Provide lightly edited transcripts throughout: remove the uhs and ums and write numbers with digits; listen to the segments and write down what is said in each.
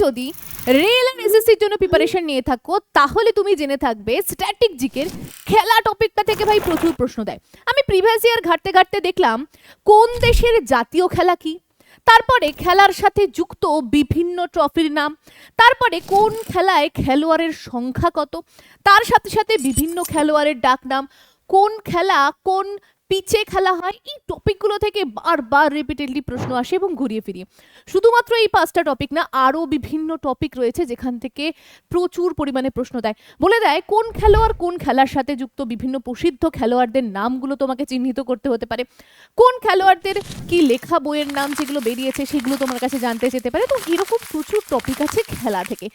যদি রেল আর এসএসসির জন্য প্রিপারেশন নিয়ে থাকো তাহলে তুমি জেনে থাকবে স্ট্যাটিক জিকের খেলা টপিকটা থেকে ভাই প্রচুর প্রশ্ন দেয়। আমি প্রিভিয়াস ইয়ার ঘাটতে ঘাটতে দেখলাম কোন দেশের জাতীয় খেলা কি, তারপরে খেলার সাথে যুক্ত বিভিন্ন ট্রফির নাম, তারপরে কোন খেলায় খেলোয়াড়ের সংখ্যা কত, তার সাথে সাথে বিভিন্ন খেলোয়াড়ের ডাক নাম, কোন খেলা কোন পিচে খেলা হয়, এই টপিকগুলো থেকে বারবার রিপিটেডলি প্রশ্ন আসে এবং ঘুরিয়ে ফিরিয়ে। শুধুমাত্র এই 5টা টপিক না, আরও বিভিন্ন টপিক রয়েছে যেখান থেকে প্রচুর পরিমাণে প্রশ্ন দেয়। বলে দেয় কোন খেলোয়াড় কোন খেলার সাথে যুক্ত, বিভিন্ন প্রসিদ্ধ খেলোয়াড়দের নামগুলো তোমাকে চিহ্নিত করতে হতে পারে, কোন খেলোয়াড়দের কি লেখা বইয়ের নাম যেগুলো বেরিয়েছে সেগুলো তোমার কাছে জানতে যেতে পারে। তো এরকম প্রচুর টপিক আছে খেলা থেকে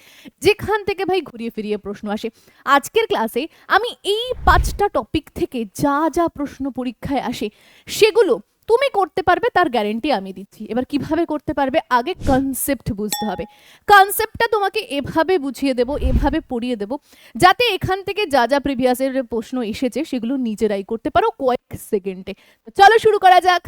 যেখান থেকে ভাই ঘুরিয়ে ফিরিয়ে প্রশ্ন আসে। আজকের ক্লাসে আমি এই 5টা টপিক থেকে যা যা প্রশ্ন পরীক্ষায় আসে সেগুলো তুমি করতে পারবে তার গ্যারেন্টি আমি দিচ্ছি। এবার কিভাবে করতে পারবে, আগে কনসেপ্ট বুঝতে হবে। কনসেপ্টটা তোমাকে এভাবে বুঝিয়ে দেব, এভাবে পড়িয়ে দেব যাতে এখান থেকে যা যা প্রিভিয়াসের প্রশ্ন এসেছে সেগুলো নিজেরাই করতে পারো কয়েক সেকেন্ডে। চলো শুরু করা যাক।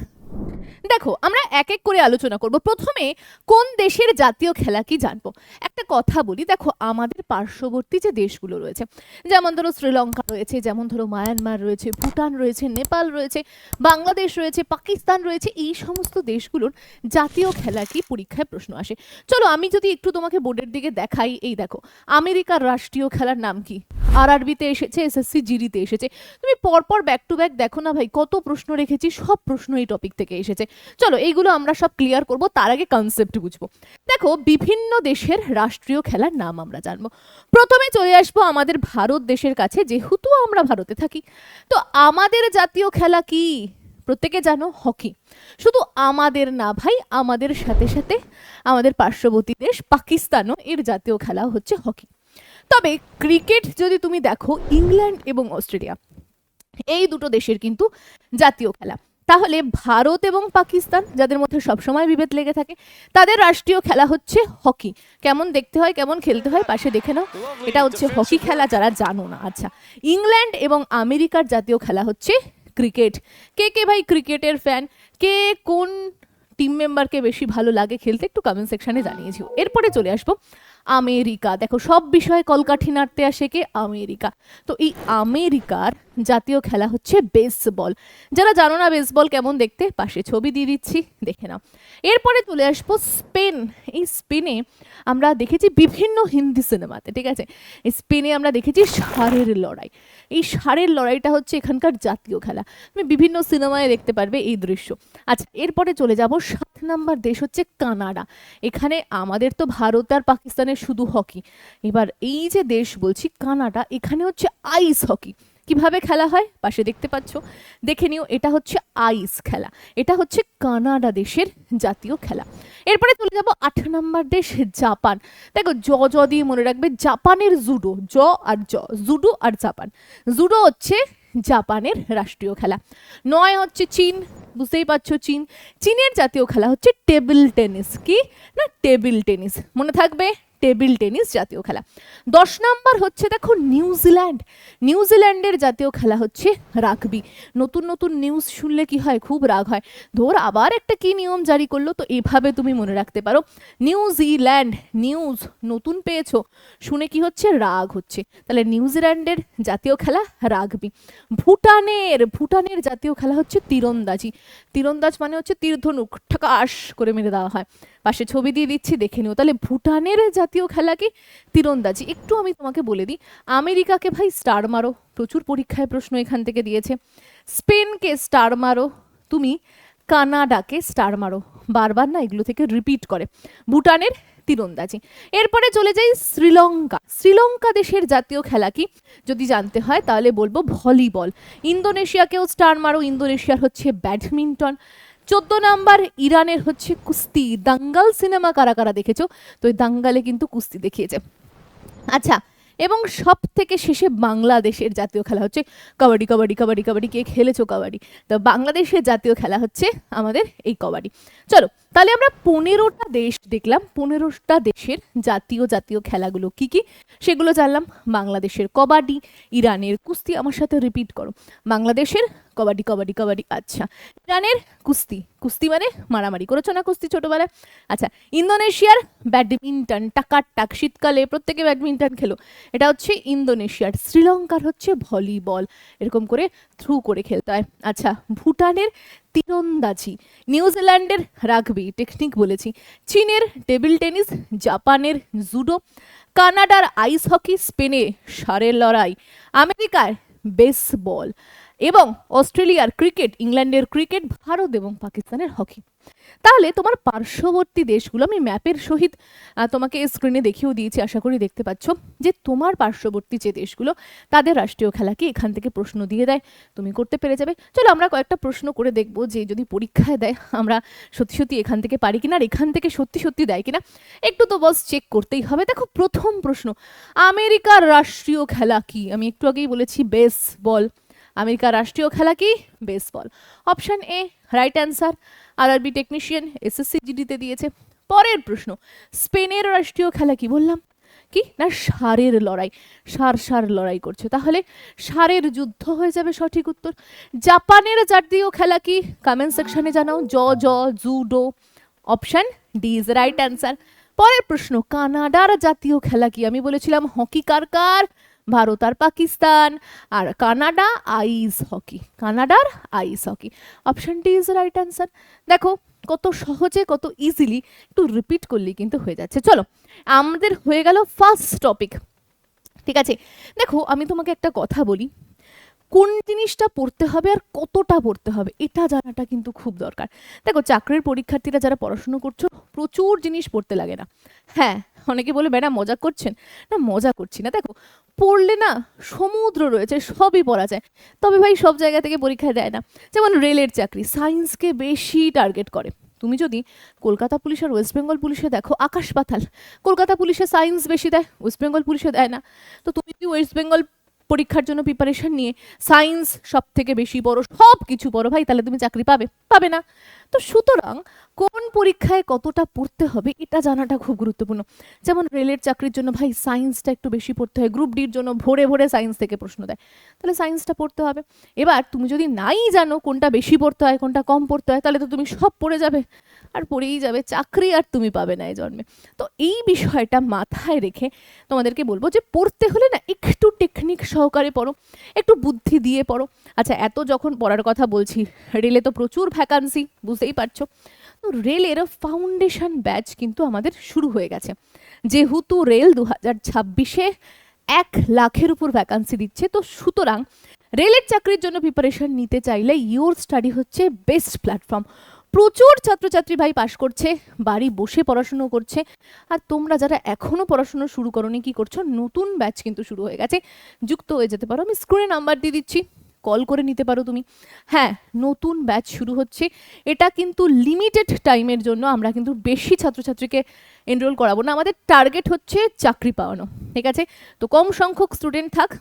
দেখো আমরা এক এক করে আলোচনা করব। প্রথমে কোন দেশের জাতীয় খেলা কি জানবো। একটা কথা বলি, দেখো আমাদের পার্শ্ববর্তী যে দেশগুলো রয়েছে, যেমন ধরো শ্রীলঙ্কা রয়েছে, যেমন ধরো মায়ানমার রয়েছে, ভুটান রয়েছে, নেপাল রয়েছে, বাংলাদেশ রয়েছে, পাকিস্তান রয়েছে, এই সমস্ত দেশগুলোর জাতীয় খেলা কি পরীক্ষায় প্রশ্ন আসে। চলো আমি যদি একটু তোমাকে বোর্ডের দিকে দেখাই, এই দেখো আমেরিকার রাষ্ট্রীয় খেলার নাম কি, আরআরবিতে এসেছে, এসএসসি জিডিতে এসেছে। তুমি পরপর ব্যাক টু ব্যাক দেখো না ভাই কত প্রশ্ন রেখেছি, সব প্রশ্ন এই টপিক থেকে এসেছে। চলো এইগুলো আমরা সব ক্লিয়ার করব, তার আগে কনসেপ্ট বুঝবো। দেখো বিভিন্ন দেশের রাষ্ট্রীয় খেলার নাম আমরা জানবো। প্রথমে চলে আসবো আমাদের ভারত দেশের কাছে, যেহেতু আমরা ভারতে থাকি। তো আমাদের জাতীয় খেলা কি প্রত্যেকে জানো, হকি। শুধু আমাদের না ভাই, আমাদের সাথে সাথে আমাদের পার্শ্ববর্তী দেশ পাকিস্তানও এর জাতীয় খেলা হচ্ছে হকি। তবে ক্রিকেট যদি তুমি দেখো, ইংল্যান্ড এবং অস্ট্রেলিয়া এই দুটো দেশের কিন্তু জাতীয় খেলা। তাহলে ভারত এবং পাকিস্তান, যাদের মধ্যে সবসময় বিভেদ লেগে থাকে, তাদের রাষ্ট্রীয় খেলা হচ্ছে হকি। কেমন দেখতে হয়, কেমন খেলতে হয় পাশে দেখে নাও, এটা হচ্ছে হকি খেলা যারা জানো না। আচ্ছা, ইংল্যান্ড এবং আমেরিকার জাতীয় খেলা হচ্ছে ক্রিকেট। কে কে ভাই ক্রিকেটের ফ্যান, কে কোন টিম মেম্বারকে বেশি ভালো লাগে খেলতে, একটু কমেন্ট সেকশনে জানিয়েছিও। এরপরে চলে আসবো আমেরিকা। দেখো সব বিষয়ে কলকাঠি নাড়তে আসে কে, আমেরিকা। তো এই আমেরিকার জাতীয় খেলা হচ্ছে বেসবল। যারা জানো না বেসবল কেমন দেখতে, পাশে ছবি দিয়ে দিচ্ছি, দেখে নাও। এরপরে চলে আসবো স্পেন। এই স্পেনে আমরা দেখেছি বিভিন্ন হিন্দি সিনেমাতে, ঠিক আছে, এই স্পেনে আমরা দেখেছি ষাঁড়ের লড়াই। এই ষাঁড়ের লড়াইটা হচ্ছে এখানকার জাতীয় খেলা, তুমি বিভিন্ন সিনেমায় দেখতে পারবে এই দৃশ্য। আচ্ছা এরপরে চলে যাব 7 নম্বর দেশ হচ্ছে কানাডা। এখানে আমাদের তো ভারত আর পাকিস্তানের শুধু হকি, এবার এই যে দেশ বলছি কানাডা, এখানে হচ্ছে আইস হকি। কিভাবে খেলা হয় পাশে দেখতে পাচ্ছ, দেখে নিও। এটা হচ্ছে আইস খেলা, এটা হচ্ছে কানাডা দেশের জাতীয় খেলা। এরপরে চলে যাব 8 নম্বর দেশ জাপান। দেখো জ জ দিয়ে মনে রাখবে, জাপানের জুডো, জ আর জ, জুডো আর জাপান। জুডো হচ্ছে জাপানের রাষ্ট্রীয় খেলা। 9 হচ্ছে চীন, বুঝতেই পারছো চীন, চীনের জাতীয় খেলা হচ্ছে টেবিল টেনিস। কি না, টেবিল টেনিস, মনে থাকবে টেবিল টেনিস জাতীয় খেলা। 10 নম্বর হচ্ছে দেখো নিউজিল্যান্ড। নিউজিল্যান্ডের জাতীয় খেলা হচ্ছে রাগবি। নতুন নতুন নিউজ শুনলে কি হয়, খুব রাগ হয়, ধর আবার একটা কি নিয়ম জারি করলো, তো এভাবে তুমি মনে রাখতে পারো নিউজিল্যান্ড। নিউজ নতুন পেয়েছো শুনে কি হচ্ছে, রাগ হচ্ছে, তাহলে নিউজিল্যান্ডের জাতীয় খেলা রাগবি। ভুটানের জাতীয় খেলা হচ্ছে তীরন্দাজি। তীরন্দাজ মানে হচ্ছে তীরধনুক, ঠাকাশ করে মেরে দেওয়া হয়, পাশে ছবি দিয়ে দিচ্ছি দেখে নিও। তাহলে ভুটানের জাতীয় খেলা কি, তীরন্দাজি। একটু আমি তোমাকে বলে দিই, আমেরিকাকে ভাই স্টার মারো, প্রচুর পরীক্ষায় প্রশ্ন এখান থেকে দিয়েছে। স্পেনকে স্টার মারো তুমি, কানাডাকে স্টার মারো, বারবার না এগুলো থেকে রিপিট করে। ভুটানের তীরন্দাজি। এরপরে চলে যাই শ্রীলঙ্কা। শ্রীলঙ্কা দেশের জাতীয় খেলা কি যদি জানতে হয় তাহলে বলবো ভলিবল। ইন্দোনেশিয়াকেও স্টার মারো, ইন্দোনেশিয়ার হচ্ছে ব্যাডমিন্টন। 14 নাম্বার ইরানের হচ্ছে কুস্তি। দাঙ্গাল সিনেমা কারা কারা দেখেছো, তো এই দাঙ্গালে কিন্তু কুস্তি দেখিয়েছে। আচ্ছা, এবং সব থেকে শেষে বাংলাদেশের জাতীয় খেলা হচ্ছে কবাডি। কবাডি কবাডি কবাডি, কে খেলেছো কবাডি, তো বাংলাদেশের জাতীয় খেলা হচ্ছে আমাদের এই কবাডি। চলো তাহলে আমরা 15টা দেশ দেখলাম, 15টা দেশের জাতীয় খেলাগুলো কি কি সেগুলো জানলাম। বাংলাদেশের কবাডি, ইরানের কুস্তি, আমার সাথে রিপিট করো, বাংলাদেশের কবাডি কবাডি কবাডি। আচ্ছা, ইরানের কুস্তি, কুস্তি মানে মারামারি, করেছো না কুস্তি ছোটবেলায়? আচ্ছা, ইন্দোনেশিয়ার ব্যাডমিন্টন, টাকার টাক, শীতকালে প্রত্যেকে ব্যাডমিন্টন খেলো, এটা হচ্ছে ইন্দোনেশিয়ার। শ্রীলঙ্কার হচ্ছে ভলিবল, এরকম করে থ্রু করে খেলতে হয়। আচ্ছা, ভুটানের তীরন্দাজি, নিউজিল্যান্ডের রাগবি, টেকনিক বলেছি, চীনের টেবিল টেনিস, জাপানের জুডো, কানাডার আইস হকি, স্পেনে ষাঁড়ের লড়াই, আমেরিকার বেসবল এবং অস্ট্রেলিয়ার ক্রিকেট, ইংল্যান্ডের ক্রিকেট, ভারত এবং পাকিস্তানের হকি। তাহলে তোমার পার্শ্ববর্তী দেশগুলো আমি ম্যাপের সহিত তোমাকে স্ক্রিনে দেখিয়েও দিয়েছি, আশা করি দেখতে পাচ্ছ যে তোমার পার্শ্ববর্তী যে দেশগুলো তাদের রাষ্ট্রীয় খেলা কি, এখান থেকে প্রশ্ন দিয়ে দেয়, তুমি করতে পেরে যাবে। চলো আমরা কয়েকটা প্রশ্ন করে দেখবো যে যদি পরীক্ষায় দেয় আমরা সত্যি সত্যি এখান থেকে পারি কিনা, আর এখান থেকে সত্যি সত্যি দেয় কিনা একটু তো বস চেক করতেই হবে। দেখো প্রথম প্রশ্ন, আমেরিকার রাষ্ট্রীয় খেলা কি? আমি একটু আগেই বলেছি বেসবল। আমেরিকার রাষ্ট্রীয় খেলা কি? Baseball. Option A right answer. RRB technician SSC জিডিতে দিয়েছে। পরের প্রশ্ন, স্পেনের রাষ্ট্রীয় খেলা কি? বললাম কি না, ষাঁড়ের লড়াই, ষাঁড় লড়াই করছে, তাহলে ষাঁড়ের যুদ্ধ হয়ে যাবে সঠিক উত্তর। জাপানের জাতীয় খেলা কি? কমেন্ট সেকশনে জানাও। Judo. Option D is right answer. পরের প্রশ্ন, কানাডার জাতীয় খেলা কি? আমি বলেছিলাম হকি, কার কার? ভারত আর পাকিস্তান। আর কানাডা আইস হকি, কানাডার ice hockey. Option D is right answer. দেখো কত সহজে, কত ইজিলি, একটু রিপিট করলেই কিন্তু হয়ে যাচ্ছে। চলো আমাদের হয়ে গেল ফার্স্ট টপিক, ঠিক আছে। দেখো আমি তোমাকে একটা কথা বলি, কোন জিনিসটা পড়তে হবে আর কতটা পড়তে হবে এটা জানাটা কিন্তু খুব দরকার। দেখো চাকরির পরীক্ষার্থীরা যারা পড়াশুনো করছো, প্রচুর জিনিস পড়তে লাগে না? হ্যাঁ, অনেকে বলে ম্যাডাম মজা করছেন, না মজা করছি না। দেখো পড়লে না সমুদ্র রয়েছে, সবই পড়া যায়, তবে ভাই সব জায়গা থেকে পরীক্ষায় দেয় না। যেমন রেলের চাকরি সায়েন্সকে বেশি টার্গেট করে। তুমি যদি কলকাতা পুলিশ আর ওয়েস্ট বেঙ্গল পুলিশে দেখো আকাশ পাতাল, কলকাতা পুলিশে সায়েন্স বেশি দেয়, ওয়েস্ট বেঙ্গল পুলিশে দেয় না। তো তুমি যদি ওয়েস্ট বেঙ্গল পরীক্ষার জন্য প্রিপারেশন নিয়ে সায়েন্স সব থেকে বেশি পড়ো, সব কিছু পড়ো ভাই, তাহলে তুমি চাকরি পাবে? পাবে না। তো সুতরাং কোন পরীক্ষায় কতটা পড়তে হবে এটা জানাটা খুব গুরুত্বপূর্ণ। যেমন রেলের চাকরির জন্য ভাই সায়েন্সটা একটু বেশি পড়তে হয়, গ্রুপ ডির জন্য ভোরে ভোরে সায়েন্স থেকে প্রশ্ন দেয়, তাহলে সায়েন্সটা পড়তে হবে। এবার তুমি যদি নাই জানো কোনটা বেশি পড়তে হয় কোনটা কম পড়তে হয়, তাহলে তো তুমি সব পড়ে যাবে আর পড়েই যাবে, চাকরি আর তুমি পাবে না এই জন্মে। তো এই বিষয়টা মাথায় রেখে তোমাদেরকে বলবো যে পড়তে হলে না একটু টেকনিক সহকারে পড়ো, একটু বুদ্ধি দিয়ে পড়ো। আচ্ছা, এত যখন পড়ার কথা বলছি, রেলে তো প্রচুর ভ্যাকান্সি, বুঝতেই পারছো। তো রেলের ফাউন্ডেশন ব্যাচ কিন্তু আমাদের শুরু হয়ে গেছে, যেহেতু রেল 2026-এ 1,00,000-এর উপর ভ্যাকান্সি দিচ্ছে। তো সুতরাং রেলের চাকরির জন্য প্রিপারেশন নিতে চাইলে ইওর স্টাডি হচ্ছে বেস্ট প্ল্যাটফর্ম। প্রচুর ছাত্রছাত্রী ভাই পাশ করছে, বাড়ি বসে পড়াশুনো করছে। আর তোমরা যারা এখনো পড়াশুনো শুরু করোনি, কি করছো? নতুন ব্যাচ কিন্তু শুরু হয়ে গেছে, যুক্ত হয়ে যেতে পারো। আমি স্ক্রিনে নাম্বার দিয়ে দিচ্ছি, কল করে নিতে পারো তুমি। হ্যাঁ, নতুন ব্যাচ শুরু হচ্ছে, এটা কিন্তু লিমিটেড টাইমের জন্য, আমরা কিন্তু বেশি ছাত্রছাত্রীকে এনরোল করাবো না, আমাদের টার্গেট হচ্ছে চাকরি পাওয়ানো, ঠিক আছে। তো কম সংখ্যক স্টুডেন্ট থাক,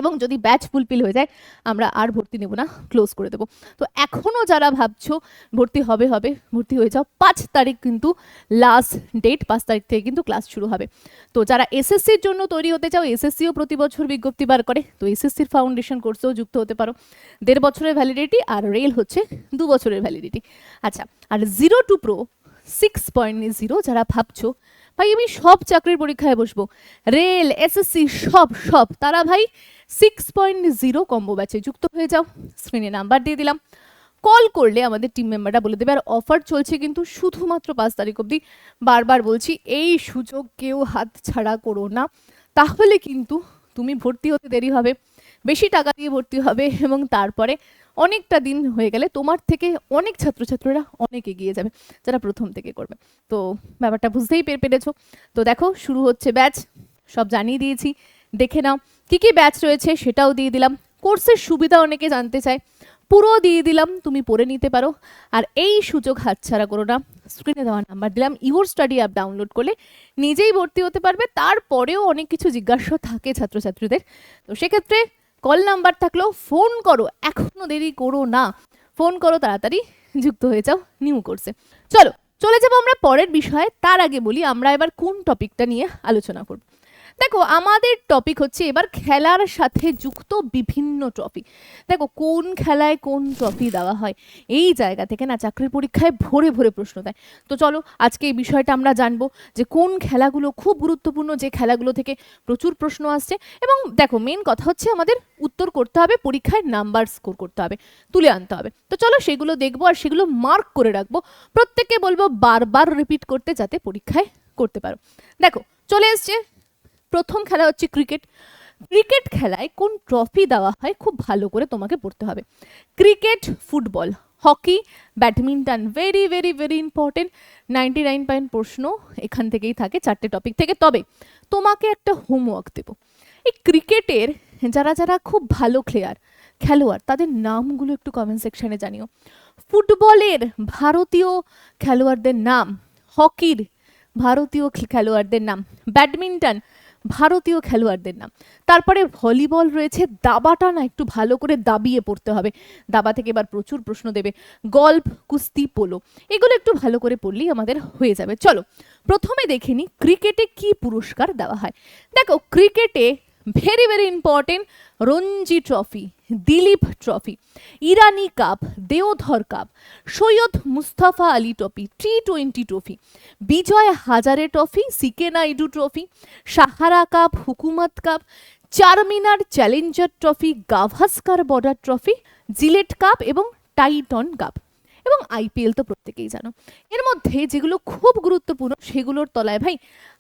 এবং যদি ব্যাচ ফুলফিল হয়ে যায় আমরা আর ভর্তি নেব না, ক্লোজ করে দেবো। তো এখনও যারা ভাবছো ভর্তি হবে, ভর্তি হয়ে যাও। 5 তারিখ কিন্তু লাস্ট ডেট, 5 তারিখ থেকে কিন্তু ক্লাস শুরু হবে। তো যারা এসএসসির জন্য তৈরি হতে চাও, এসএসসিও প্রতি বছর বিজ্ঞপ্তি বার করে, তো এসএসসির ফাউন্ডেশন কোর্সেও যুক্ত হতে পারো। 1.5 বছরের ভ্যালিডিটি, আর রেল হচ্ছে 2 বছরের ভ্যালিডিটি। আচ্ছা, আর 0 to Pro 6.0 যারা ভাবছো ভাই আমি সব চাকরির পরীক্ষায় বসবো, রেল এসএসসি সব, তারা ভাই 6.0 কম্বো ব্যাচে যুক্ত হয়ে যাও। স্ক্রিনে নাম্বার দিয়ে দিলাম, কল করলে আমাদের টিম মেম্বাররা বলে দেবে। আর অফার চলছে কিন্তু শুধুমাত্র 5 তারিখ অবধি। বারবার বলছি, এই সুযোগ কেউ হাত ছাড়া করো না, তাহলে কিন্তু তুমি ভর্তি হতে দেরি হবে, বেশি টাকা দিয়ে ভর্তি হবে, এবং তারপরে অনেকটা দিন হয়ে গেলে তোমার থেকে অনেক ছাত্রছাত্রীরা অনেক এগিয়ে যাবে যারা প্রথম থেকে করবে। তো ব্যাপারটা বুঝতেই পেরেছো। তো দেখো শুরু হচ্ছে ব্যাচ, সব জানিয়ে দিয়েছি, দেখে নাও কি কি ব্যাচ রয়েছে, সেটাও দিয়ে দিলাম। কোর্সের সুবিধা অনেকে জানতে চায়, পুরো দিয়ে দিলাম, তুমি পড়ে নিতে পারো। আর এই সুযোগ হাতছাড়া করো না, স্ক্রিনে দেওয়া নাম্বার দিলাম, ইওর স্টাডি অ্যাপ ডাউনলোড করলে নিজেই ভর্তি হতে পারবে। তারপরেও অনেক কিছু জিজ্ঞাসা থাকে ছাত্রছাত্রীদের, তো সেক্ষেত্রে কল নাম্বার থাকলেও ফোন করো, এখনো দেরি করো না, ফোন করো, তাড়াতাড়ি যুক্ত হয়ে যাও নিউ কোর্সে। চলো চলে যাবো আমরা পরের বিষয়ে, তার আগে বলি আমরা এবার কোন টপিকটা নিয়ে আলোচনা করব। দেখো আমাদের টপিক হচ্ছে এবার খেলার সাথে যুক্ত বিভিন্ন ট্রফি। দেখো কোন খেলায় কোন ট্রফি দেওয়া হয়, এই জায়গা থেকে না চাকরির পরীক্ষায় ভরে ভরে প্রশ্ন দেয়। তো চলো আজকে এই বিষয়টা আমরা জানবো যে কোন খেলাগুলো খুব গুরুত্বপূর্ণ, যে খেলাগুলো থেকে প্রচুর প্রশ্ন আসছে। এবং দেখো মেন কথা হচ্ছে আমাদের উত্তর করতে হবে, পরীক্ষায় নাম্বার স্কোর করতে হবে, তুলে আনতে হবে। তো চলো সেগুলো দেখবো আর সেগুলো মার্ক করে রাখবো, প্রত্যেককে বলবো বারবার রিপিট করতে, যাতে পরীক্ষায় করতে পারো। দেখো চলে এসছে প্রথম খেলা হচ্ছে ক্রিকেট। ক্রিকেট খেলায় কোন ট্রফি দেওয়া হয় খুব ভালো করে তোমাকে পড়তে হবে। Cricket, football, hockey, badminton, very very very important. 99 প্রশ্ন এখান থেকেই থাকে, চারটে টপিক থেকে। তবে তোমাকে একটা হোমওয়ার্ক দেবো, এই ক্রিকেটের যারা যারা খুব ভালো খেলোয়াড় তাদের নামগুলো একটু কমেন্ট সেকশনে জানিও। ফুটবলের ভারতীয় খেলোয়াড়দের নাম, হকির ভারতীয় খেলোয়াড়দের নাম, ব্যাডমিন্টন ভারতীয় খেলোয়াড়দের নাম। তারপরে ভলিবল রয়েছে, দাবাটা না একটু ভালো করে দাবিয়ে পড়তে হবে, দাবা থেকে এবার প্রচুর প্রশ্ন দেবে। গল্ফ, কুস্তি, পোলো, এগুলো একটু ভালো করে পড়লেই আমাদের হয়ে যাবে। চলো প্রথমে দেখে নিই ক্রিকেটে কি পুরস্কার দেওয়া হয়। দেখো ক্রিকেটে very very important Ranji trophy, Duleep trophy, Irani cup, Deodhar cup, Syed Mustafa Ali trophy, T20 trophy, Vijay Hazare trophy, CK Naidu trophy, Sahara cup, Hukumat cup, Charminar challenger trophy, Gavaskar Border trophy, Gillette cup এবং টাইটন কাপ। এবং আইপিএল তো প্রত্যেকেই জানো। এর মধ্যে যেগুলো খুব গুরুত্বপূর্ণ সেগুলোর তলায় ভাই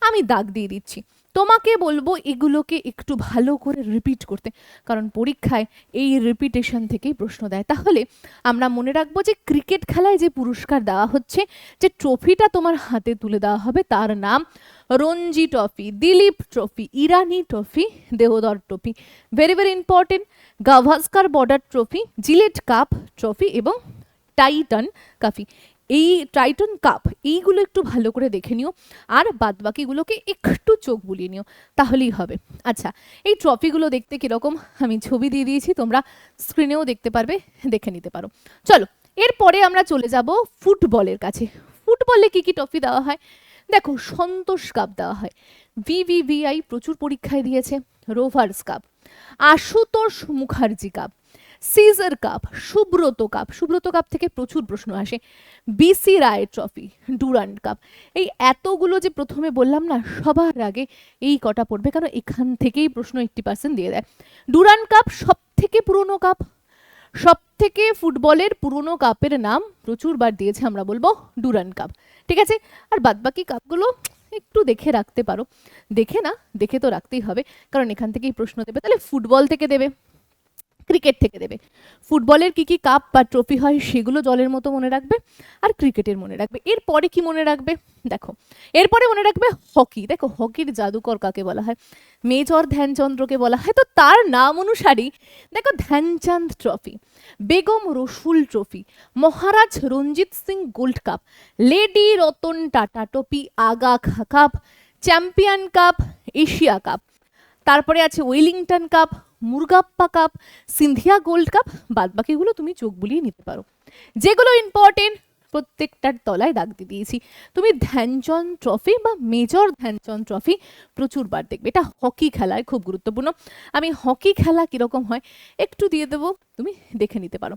আমি দাগ দিয়ে দিচ্ছি, তোমাকে বলবো এগুলোকে একটু ভালো করে রিপিট করতে, কারণ পরীক্ষায় এই রিপিটেশন থেকেই প্রশ্ন দেয়। তাহলে আমরা মনে রাখবো যে ক্রিকেট খেলায় যে পুরস্কার দেওয়া হচ্ছে, যে ট্রফিটা তোমার হাতে তুলে দেওয়া হবে, তার নাম Ranji trophy, Duleep trophy, Irani trophy, Deodhar trophy, very very important, Gavaskar Border trophy, Gillette cup trophy এবং টাইটন কাপি। এই টাইটন কাপ এইগুলো একটু ভালো করে দেখে নিও, আর বাদবাকিগুলোকে একটু চোখ বুলিয়ে নিও, তাহলেই হবে। আচ্ছা এই ট্রফিগুলো দেখতে কীরকম আমি ছবি দিয়ে দিয়েছি, তোমরা স্ক্রিনেও দেখতে পারবে, দেখে নিতে পারো। চলো এরপরে আমরা চলে যাব ফুটবলের কাছে। ফুটবলে কি কি ট্রফি দেওয়া হয়? দেখো সন্তোষ কাপ দেওয়া হয়, VVVI প্রচুর পরীক্ষায় দিয়েছে, Rovers cup, Ashutosh Mukherjee cup, সিজার cup, Subrata cup, Subrata cup থেকে প্রচুর প্রশ্ন আসে, BC Roy trophy, Durand cup. এই এতগুলো যে প্রথমে বললাম না, সবার আগে এই কটা পড়বে, কারণ এখান থেকেই প্রশ্ন 80% দিয়ে দেয়। ডুরান্ড কাপ সব থেকে পুরনো কাপ, সব থেকে ফুটবলের পুরনো কাপের নাম প্রচুরবার দিয়েছে, আমরা বলবো ডুরান্ড কাপ। ঠিক আছে, আর বাদবাকি কাপগুলো একটু দেখে রাখতে পারো, দেখে তো রাখতেই হবে, কারণ এখান থেকেই প্রশ্ন দেবে। তাহলে ফুটবল থেকে দেবে, ক্রিকেট থেকে দেবে। ফুটবলের কি কি কাপ বা ট্রফি হয় সেগুলো জলের মতো মনে রাখবে, আর ক্রিকেটের মনে রাখবে। এরপরে কি মনে রাখবে? দেখো এরপরে মনে রাখবে হকি। দেখো হকির জাদুকর কাকে বলা হয়? মেজর ধ্যানচন্দ্রকে বলা হয়। তো তার নাম অনুসারেই দেখো Dhyanchand trophy, Begum Rasul trophy, Maharaj Ranjit Singh gold cup, lady Ratan Tata trophy, Aga Khan cup, champion cup, Asia cup, তারপরে আছে Wellington cup, Murugappa cup, Scindia gold cup. বাদবাকিগুলো তুমি চোখ বুলিয়ে নিতে পারো, যেগুলো ইম্পর্টেন্ট প্রত্যেকটার তলায় দাগ দিয়ে দিয়েছি। তুমি ধ্যানচাঁদ ট্রফি বা মেজর ধ্যানচাঁদ ট্রফি প্রচুরবার দেখবে, এটা হকি খেলায় খুব গুরুত্বপূর্ণ। আমি হকি খেলা কিরকম হয় একটু দিয়ে দেবো, তুমি দেখে নিতে পারো।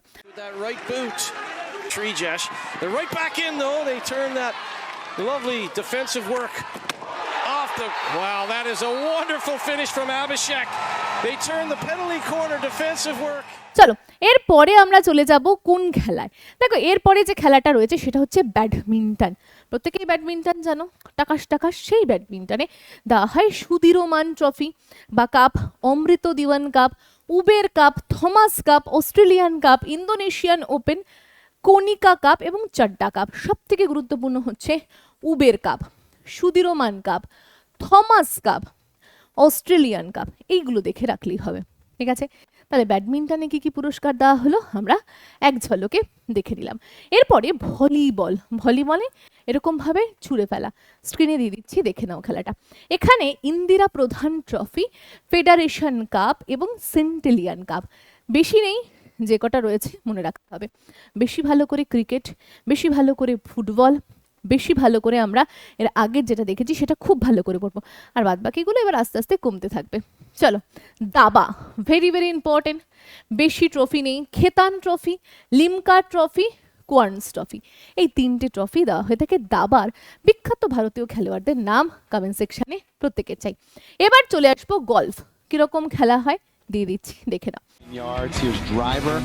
Wow, that is a wonderful finish from Abhishek. They turn the penalty corner defensive work. চলো এরপরে আমরা চলে যাব কোন খেলায়। দেখো এরপরে যে খেলাটা রয়েছে সেটা হচ্ছে ব্যাডমিন্টন। প্রত্যেকেই ব্যাডমিন্টন জানো, টাকাস সেই ব্যাডমিন্টনে দেওয়া হয় সুধীরমান ট্রফি বা cup, Amrit Diwan cup, Uber cup, Thomas cup, Australian cup, Indonesian open, Konica cup এবং চাড্ডা কাপ। সব থেকে গুরুত্বপূর্ণ হচ্ছে Uber cup, Sudirman cup, Thomas cup, Australian cup, এইগুলো দেখে রাখলেই হবে। ঠিক আছে, তাহলে ব্যাডমিন্টনে কি কি পুরস্কার দেওয়া হলো আমরা এক ঝলকে দেখে নিলাম। এরপরে ভলিবলে এরকমভাবে ছুঁড়ে ফেলা, স্ক্রিনে দিয়ে দিচ্ছি, দেখে নাও খেলাটা। এখানে ইন্দিরা প্রধান ট্রফি, ফেডারেশন কাপ এবং সেন্টেলিয়ান কাপ। বেশি নেই, যে কটা রয়েছে মনে রাখতে হবে। বেশি ভালো করে ক্রিকেট, বেশি ভালো করে ফুটবল, বেশি ভালো করে আমরা এর আগের যেটা দেখেছি সেটা খুব ভালো করে পড়বো, আর বাদ বাকিগুলো এবার আস্তে আস্তে কমতে থাকবে। চলো, দাবা ভেরি ভেরি ইম্পর্টেন্ট। বেশি ট্রফি নেই, খেতান ট্রফি, লিমকা ট্রফি, কোয়ার্নস ট্রফি, এই 3টে ট্রফি দেওয়া হয়ে থাকে দাবার বিখ্যাত ভারতীয় খেলোয়াড়দের নাম কমেন্ট সেকশনে প্রত্যেকের চাই। এবার চলে আসবো গলফ, কিরকম খেলা হয় দিয়ে দিচ্ছি, দেখে নাও। Yards. Here's driver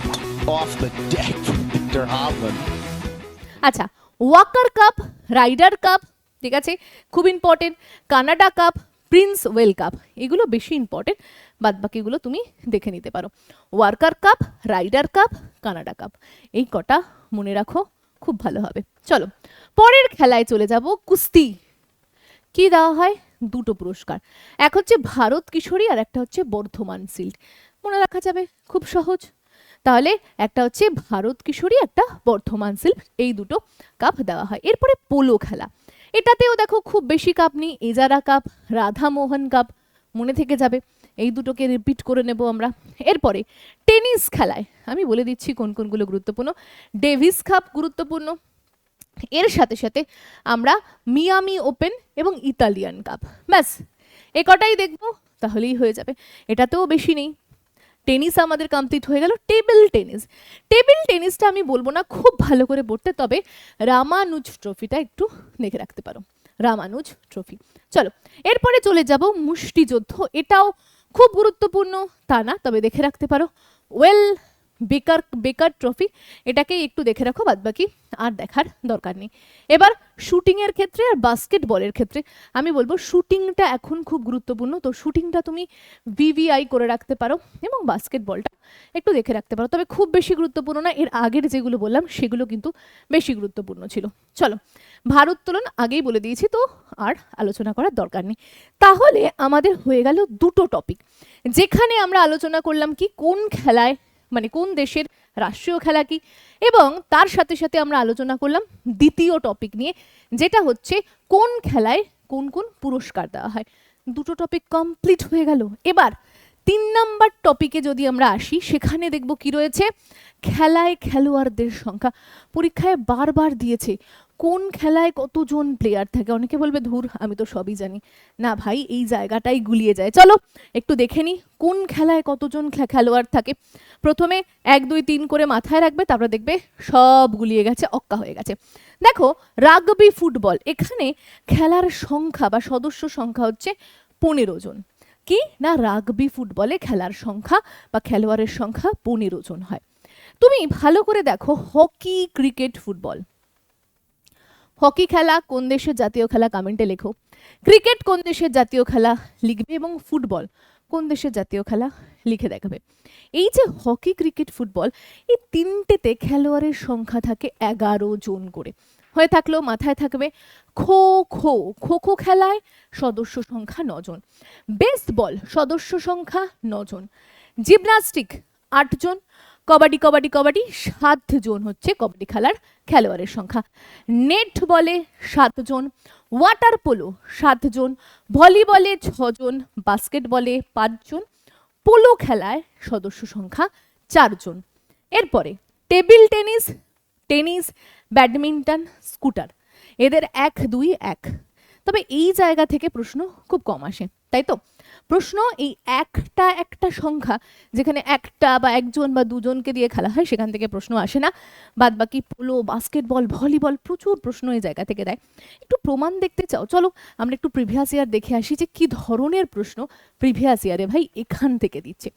off the deck. Victor Hovland. আচ্ছা, ওয়াকার কাপ, রাইডার কাপ, ঠিক আছে, খুব important. Canada cup, prince Wales cup, এগুলো বেশি ইম্পর্টেন্ট, বাদ বাকিগুলো তুমি দেখে নিতে পারো। Walker cup, Ryder cup, Canada cup, এই কটা মনে রাখো, খুব ভালো হবে। চলো পরের খেলায় চলে যাব, কুস্তি। কি দেওয়া হয়? 2টো পুরস্কার, এক হচ্ছে ভারত কিশোরী আর একটা হচ্ছে বর্ধমান শিল্ড, মনে রাখা যাবে, খুব সহজ। তাহলে একটা হচ্ছে ভারত কিশোরী, একটা বর্ধমান শিল্ড, এই 2টো কাপ দেওয়া হয়। এরপরে পোলো খেলা, এটাতেও দেখো খুব বেশি কাপ নেই, এজারা কাপ, রাধামোহন কাপ, মনে থেকে যাবে, এই 2টোকে রিপিট করে নেব আমরা। এরপরে টেনিস খেলায় আমি বলে দিচ্ছি কোন কোনগুলো গুরুত্বপূর্ণ। ডেভিস কাপ গুরুত্বপূর্ণ, এর সাথে সাথে আমরা মিয়ামি ওপেন এবং ইতালিয়ান কাপ, ব্যাস এ কটাই দেখবো, তাহলেই হয়ে যাবে। এটাতেও বেশি নেই। টেনিস আমাদের কমপ্লিট হয়ে গেল। টেবিল টেনিস, টেবিল টেনিসটা আমি বলবো না খুব ভালো করে পড়তে, তবে রামানুজ ট্রফিটা একটু দেখে রাখতে পারো, রামানুজ ট্রফি। চলো এরপরে চলে যাব মুষ্টিযুদ্ধ, এটাও খুব গুরুত্বপূর্ণ তা না, তবে দেখে রাখতে পারো। ওয়েল বেকার বেকার ট্রফি, এটাকে একটু দেখে রাখো, বাদ বাকি আর দেখার দরকার নেই। এবার শুটিংয়ের ক্ষেত্রে আর বাস্কেটবলের ক্ষেত্রে আমি বলবো শুটিংটা এখন খুব গুরুত্বপূর্ণ, তো শুটিংটা তুমি ভিভিআই করে রাখতে পারো এবং বাস্কেটবলটা একটু দেখে রাখতে পারো, তবে খুব বেশি গুরুত্বপূর্ণ না, এর আগের যেগুলো বললাম সেগুলো কিন্তু বেশি গুরুত্বপূর্ণ ছিল। চলো ভারোত্তোলন আগেই বলে দিয়েছি, তো আর আলোচনা করার দরকার নেই। তাহলে আমাদের হয়ে গেল 2টো টপিক, যেখানে আমরা আলোচনা করলাম কি কোন খেলায়, মানে কোন দেশের রাষ্ট্রীয় খেলা কি, এবং তার সাথে সাথে আমরা আলোচনা করলাম দ্বিতীয় টপিক নিয়ে, যেটা হচ্ছে কোন খেলায় কোন কোন পুরস্কার দেওয়া হয়। 2টো টপিক কমপ্লিট হয়ে গেল। এবার 3 নাম্বার টপিকে যদি আমরা আসি, সেখানে দেখব কি রয়েছে, খেলায় খেলোয়াড়দের সংখ্যা। পরীক্ষায় বারবার দিয়েছে কোন খেলায় কতজন প্লেয়ার থাকে, অনেকে বলবে ধুর আমি তো সবই জানি, না ভাই এই জায়গাটাই গুলিয়ে যায়। চলো একটু দেখে নি কোন খেলায় কতজন খেলোয়াড় থাকে। প্রথমে 1 2 3 করে মাথায় রাখবে, তারপরে দেখবে সব গুলিয়ে গেছে, অক্কা হয়ে গেছে। দেখো রাগবি ফুটবল, এখানে খেলার সংখ্যা বা সদস্য সংখ্যা হচ্ছে 15 জন। কি না, রাগবি ফুটবলে খেলার সংখ্যা বা খেলোয়াড়ের সংখ্যা 15 জন হয়। তুমি ভালো করে দেখো হকি, ক্রিকেট, ফুটবল। হকি খেলা কোন দেশের জাতীয় খেলা কমেন্টে লেখো, ক্রিকেট কোন দেশের জাতীয় খেলা লিখবে, এবং ফুটবল কোন দেশের জাতীয় খেলা লিখে দেখাবে। এই যে হকি, ক্রিকেট, ফুটবল, এই 3টেতে খেলোয়াড়ের সংখ্যা থাকে 11 জন করে। হয়ে থাকলো মাথায় থাকবে। খো খো, খো খো খেলায় সদস্য সংখ্যা 9 জন। বেসবল সদস্য সংখ্যা 9 জন। জিমনাস্টিক 8 জন। কবাডি কবাডি কবাডি 7 জন হচ্ছে কবাডি খেলার খেলোয়াড়ের সংখ্যা। নেট বলে 7 জন। ওয়াটার পোলো 7 জন। ভলিবলে 6 জন। বাস্কেটবলে 5 জন। পোলো খেলায় সদস্য সংখ্যা 4 জন। এরপরে table tennis, tennis, badminton, scooter, এদের 1 2 1। তবে এই জায়গা থেকে প্রশ্ন খুব কম আসে, তাই তো? প্রশ্ন এই একটা সংখ্যা, যেখানে একটা বা একজন বা দুজনকে দিয়ে খেলা হয়, সেখান থেকে প্রশ্ন আসে না। বাদ বাকি পোলো, বাস্কেটবল, ভলিবল প্রচুর প্রশ্ন এই জায়গা থেকে দেয়। একটু প্রমাণ দেখতে চাও? চলো আমরা একটু প্রিভিয়াস ইয়ার দেখে আসি যে কি ধরনের প্রশ্ন প্রিভিয়াস ইয়ারে ভাই এখান থেকে দিচ্ছে।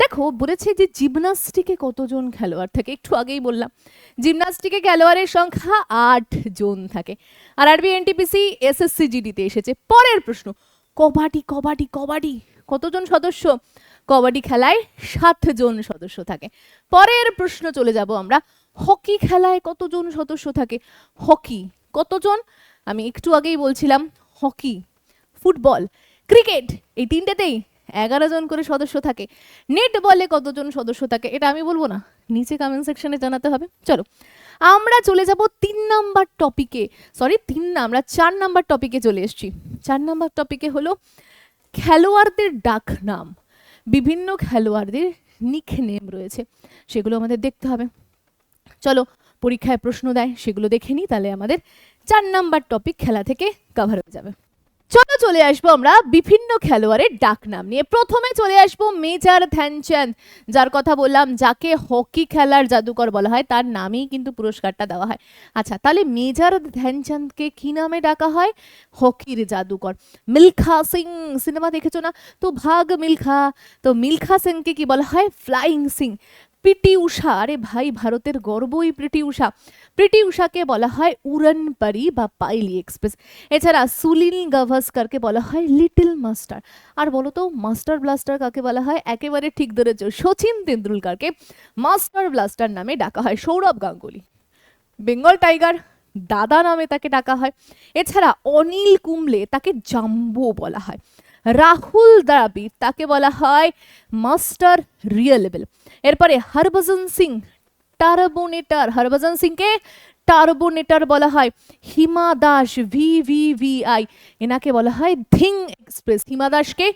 দেখো বলেছে যে জিমনাস্টিকে কতজন খেলোয়াড় থাকে, একটু আগেই বললাম জিমনাস্টিকে খেলোয়াড়ের সংখ্যা 8 জন থাকে। আর আরবি এনটিপিসি এসএসসি জিডিতে এসেছে। পরের প্রশ্ন, কবাডি কবাডি কবাডি কতজন সদস্য? কবাডি খেলায় 7 জন সদস্য থাকে। পরের প্রশ্ন চলে যাব আমরা, হকি খেলায় কতজন সদস্য থাকে? হকি কতজন? আমি একটু আগেই বলছিলাম হকি, ফুটবল, ক্রিকেট, এই 3টেতেই 11 জন করে সদস্য থাকে। নেট বলে কতজন সদস্য থাকে এটা আমি বলবো না, নিচে কমেন্ট সেকশনে জানাতে হবে। চলো আমরা চলে যাব 3 নাম্বার টপিকে, সরি 3 না, আমরা 4 নাম্বার টপিকে চলে এসেছি। 4 নাম্বার টপিকে হলো খেলোয়াড়দের ডাক নাম। বিভিন্ন খেলোয়াড়দের নিকনেম রয়েছে, সেগুলো আমাদের দেখতে হবে। চলো পরীক্ষায় প্রশ্ন দেয়, সেগুলো দেখে নিই, তাহলে আমাদের 4 নাম্বার টপিক খেলা থেকে কভার হয়ে যাবে। চলো চলে আসবো আমরা বিভিন্ন খেলোয়াড়ের ডাক নাম নিয়ে। প্রথমে চলে আসবো মেজর ধ্যানচাঁদ, যার কথা বললাম, যাকে হকি খেলার জাদুকর বলা হয়, তার নামেই কিন্তু পুরস্কারটা দেওয়া হয়। আচ্ছা, তাহলে মেজর ধ্যানচাঁদকে কি নামে ডাকা হয়? হকির জাদুকর। মিলখা সিং সিনেমা দেখেছো না? তো ভাগ মিলখা, তো মিলখা সিংকে কি বলা হয়? ফ্লাইং সিং। পিটি উষা, আরে ভাই ভারতের গর্বই পিটি উষা, পিটি উষাকে বলা হয় উড়ন পরি বা পাইলি এক্সপ্রেস। এছাড়া সুনীল গাভাস্করকে বলা হয় লিটল মাস্টার। আর বলো তো মাস্টার ব্লাস্টার কাকে বলা হয়? একেবারে ঠিক ধরেছ, সচিন তেন্ডুলকারকে মাস্টার ব্লাস্টার নামে ডাকা হয়। সৌরভ গাঙ্গুলি বেঙ্গল টাইগার, দাদা নামে তাকে ডাকা হয়। এছাড়া অনিল কুম্বলে, তাকে জাম্বো বলা হয়। রাহুল দ্রাবিড়, তাকে বলা হয় মাস্টার রিয়েলেবল। এরপরে হরভজন সিং টার্বোনেটর, হরভজন সিংকে টার্বোনেটর বলা হয়। হিমা দাস VVVI, এনাকে বলা হয় ধিং এক্সপ্রেস, হিমা দাসকে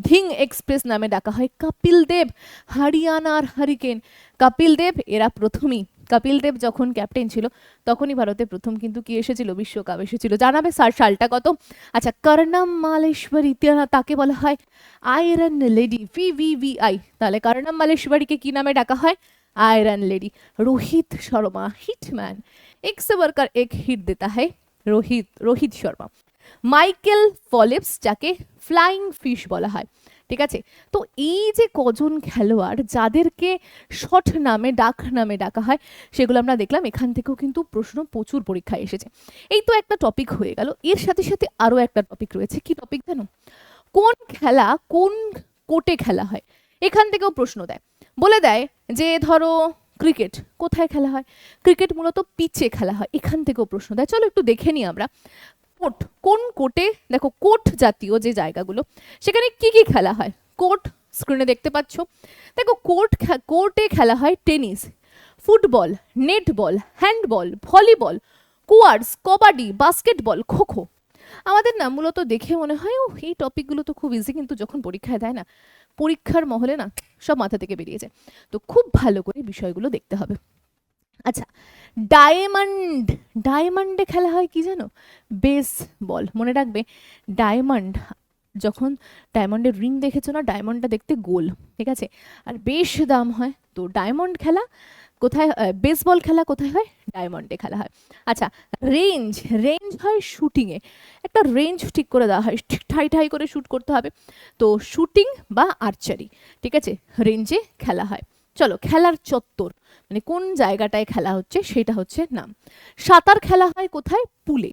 ধিং এক্সপ্রেস নামে ডাকা হয়। কপিল দেব হরিয়ানার হারিকেন, কপিল দেব এরা প্রথমেই, কপিল দেব যখন ক্যাপ্টেন ছিল তখনই ভারতে প্রথম কিন্তু কি এসেছিল? বিশ্বকাপ এসেছিল। জানাবে সালটা কত? আচ্ছা, কর্ণম মালেশ্বরী, তাকে বলা হয় আয়রন লেডি VVVI। তাহলে কর্ণম মালেশ্বরীকে কি নামে ডাকা হয়? Iron lady. Rohit Sharma hitman, एक से बढ़कर एक हिट देता है रोहित शर्मा। মাইকেল ফলিপস, যাকে ফ্লাইং ফিশ বলা হয়। ঠিক আছে, তো এই যে কজন খেলোয়াড় যাদেরকে শর্ট নামে ডাক নামে ডাকা হয় সেগুলো আমরা দেখলাম। এখান থেকেও কিন্তু প্রশ্ন প্রচুর পরীক্ষায় এসেছে। এই তো একটা টপিক হয়ে গেল, এর সাথে সাথে আরো একটা টপিক রয়েছে। কি টপিক জানো? কোন খেলা কোন কোর্টে খেলা হয়? এখান থেকেও প্রশ্ন দেয়, বলে দেয় যে ধরো ক্রিকেট কোথায় খেলা হয়? ক্রিকেট মূলত পিচে খেলা হয়। এখান থেকেও প্রশ্ন দেয়। চলো একটু দেখে নিই আমরা। কোর্ট, কোন কোর্টে, দেখো কোর্ট জাতীয় যে জায়গাগুলো সেখানে কি কি খেলা হয়। কোর্ট স্ক্রিনে দেখতে পাচ্ছ। দেখো কোর্টে খেলা হয় tennis, football, netball, handball, volleyball, কুয়ার্স, কবাডি, বাস্কেটবল, খোখো। আমাদের না মূলত দেখে মনে হয় ও এই টপিকগুলো তো খুব ইজি, কিন্তু যখন পরীক্ষায় দেয় না, পরীক্ষার মহলে না সব মাথা থেকে বেরিয়ে যায়। তো খুব ভালো করে বিষয়গুলো দেখতে হবে। আচ্ছা, ডায়মন্ডে খেলা হয় কি জানো? বেসবল। মনে রাখবে, ডায়মন্ড, যখন ডায়মন্ডের রিং দেখেছো না, ডায়মন্ডটা দেখতে গোল, ঠিক আছে, আর বেশ দাম হয়। তো ডায়মন্ড খেলা কোথায়, বেসবল খেলা কোথায় হয়? ডায়মন্ডে খেলা হয়। আচ্ছা, রেঞ্জ হয় শুটিংয়ে। একটা রেঞ্জ ঠিক করে দেওয়া হয়, ঠিক ঠাই করে শ্যুট করতে হবে। তো শুটিং বা আর্চারি, ঠিক আছে, রেঞ্জে খেলা হয়। চলো, খেলার চত্বর মানে কোন জায়গাটায় খেলা হচ্ছে সেটা হচ্ছে নাম। সাঁতার খেলা হয় কোথায়? পুলে।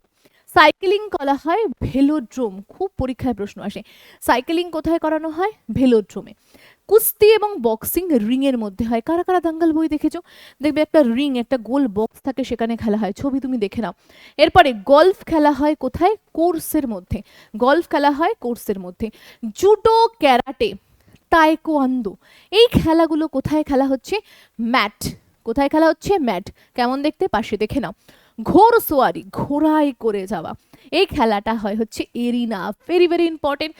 সাইক্লিং করা হয় ভেলোড্রোম, খুব পরীক্ষায় প্রশ্ন আসে। সাইক্লিং কোথায় করানো হয়? ভেলোড্রোমে। কুস্তি এবং বক্সিং রিং এর মধ্যে হয়। কারা কারা দাঙ্গাল বই দেখেছো? দেখবে একটা রিং, একটা গোল বক্স থাকে, সেখানে খেলা হয়। ছবি তুমি দেখে নাও। এরপরে গলফ খেলা হয় কোথায়? কোর্সের মধ্যে। গলফ খেলা হয় কোর্সের মধ্যে। জুডো, ক্যারাটে, তায়কোয়ান্দো, এই খেলাগুলো কোথায় খেলা হচ্ছে? ম্যাট। কোথায় খেলা হচ্ছে? ম্যাট। কেমন দেখতে? পাশে দেখে নাও। ঘোড়সওয়ারি, ঘোড়ায় করে যাওয়া, এই খেলাটা হয় হচ্ছে arena. Very very important.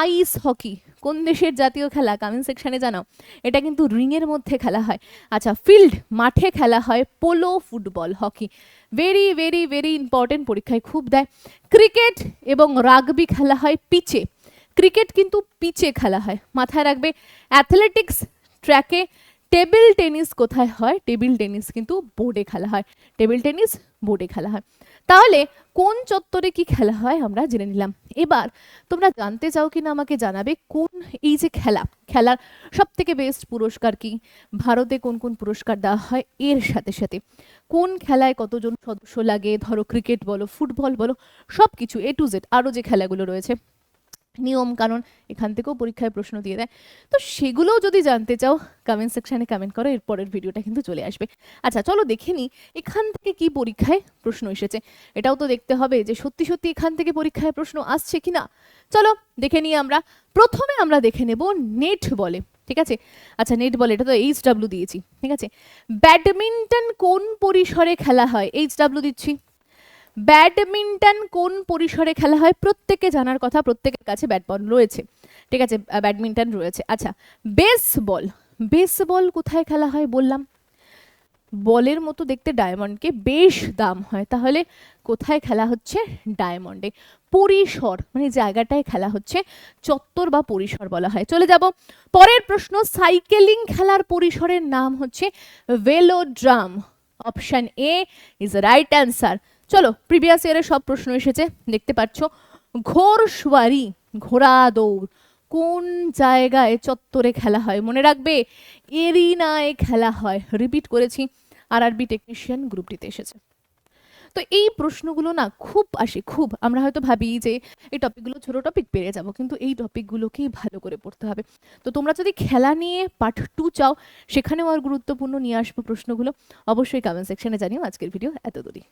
Ice hockey কোন দেশের জাতীয় খেলা? কমেন্ট সেকশনে জানাও। এটা কিন্তু রিংয়ের মধ্যে খেলা হয়। আচ্ছা, ফিল্ড, মাঠে খেলা হয় polo, football, hockey. Very very very important, পরীক্ষায় খুব দেয়। ক্রিকেট এবং রাগবি খেলা হয় পিচে। ক্রিকেট কিন্তু পিচে খেলা হয়, মাথায় রাখবে। অ্যাথলেটিক্স ট্র্যাকে। টেবিল টেনিস কোথায় হয়? টেবিল টেনিস কিন্তু বোর্ডে খেলা হয়। টেবিল টেনিস বোর্ডে খেলা হয়। তাহলে কোন চত্বরে কি খেলা হয় আমরা জেনে নিলাম। এবার তোমরা জানতে চাও কিনা আমাকে জানাবে, কোন এই যে খেলার সব থেকে বেস্ট পুরস্কার কি, ভারতে কোন কোন পুরস্কার দেওয়া হয়, এর সাথে সাথে কোন খেলায় কতজন সদস্য লাগে, ধরো ক্রিকেট বলো, ফুটবল বলো, সব কিছু A to Z, আরও যে খেলাগুলো রয়েছে, নিয়ম কানুন, এখান থেকেও পরীক্ষায় প্রশ্ন দিয়ে দেয়। তো সেগুলোও যদি জানতে চাও কমেন্ট সেকশনে কমেন্ট করো, এর পরের ভিডিওটা কিন্তু চলে আসবে। আচ্ছা, চলো দেখে নিই এখান থেকে কি পরীক্ষায় প্রশ্ন এসেছে। এটাও তো দেখতে হবে যে সত্যি সত্যি এখান থেকে পরীক্ষায় প্রশ্ন আসছে কিনা। চলো দেখে নিই আমরা। প্রথমে আমরা দেখে নেব নেট বলে, ঠিক আছে। আচ্ছা, নেট বলে, এটা তো HW দিয়েছি, ঠিক আছে। ব্যাডমিন্টন কোন পরিসরে খেলা হয়? HW দিচ্ছি। ব্যাডমিন্টন কোন পরিসরে খেলা হয়? প্রত্যেকে জানার কথা, প্রত্যেকের কাছে ব্যাট বল রয়েছে, ঠিক আছে, ব্যাডমিন্টন রয়েছে। আচ্ছা, বেসবল কোথায় খেলা হয় বললাম? বলের মতো দেখতে ডায়মন্ডকে বেশ দাম হয়, তাহলে কোথায় খেলা হচ্ছে? ডায়মন্ডে। পরিসর মানে জায়গাটায় খেলা হচ্ছে, চত্বর বা পরিসর বলা হয়। চলে যাব পরের প্রশ্ন। সাইকেলিং খেলার পরিসরের নাম হচ্ছে velodrome. Option A is right answer. চলো, প্রিভিয়াস ইয়ারের সব প্রশ্ন এসেছে দেখতে পাচ্ছ। ঘোড়সওয়ারি ঘোড়া দৌড় কোন জায়গায় চত্বরে খেলা হয়? মনে রাখবে, এরিনায় খেলা হয়। রিপিট করেছি, আরআরবি টেকনিশিয়ান গ্রুপটিতে এসেছে। তো এই প্রশ্নগুলো না খুব আসে, খুব। আমরা হয়তো ভাবি যে এই টপিকগুলো ছোট টপিক পেরে যাব, কিন্তু এই টপিকগুলোকেই ভালো করে পড়তে হবে। তো তোমরা যদি খেলা নিয়ে পার্ট 2 চাও, সেখানেও আর গুরুত্বপূর্ণ নিয়ে আসবো প্রশ্নগুলো, অবশ্যই কমেন্ট সেকশনে জানিও। আজকের ভিডিও এত দূরই।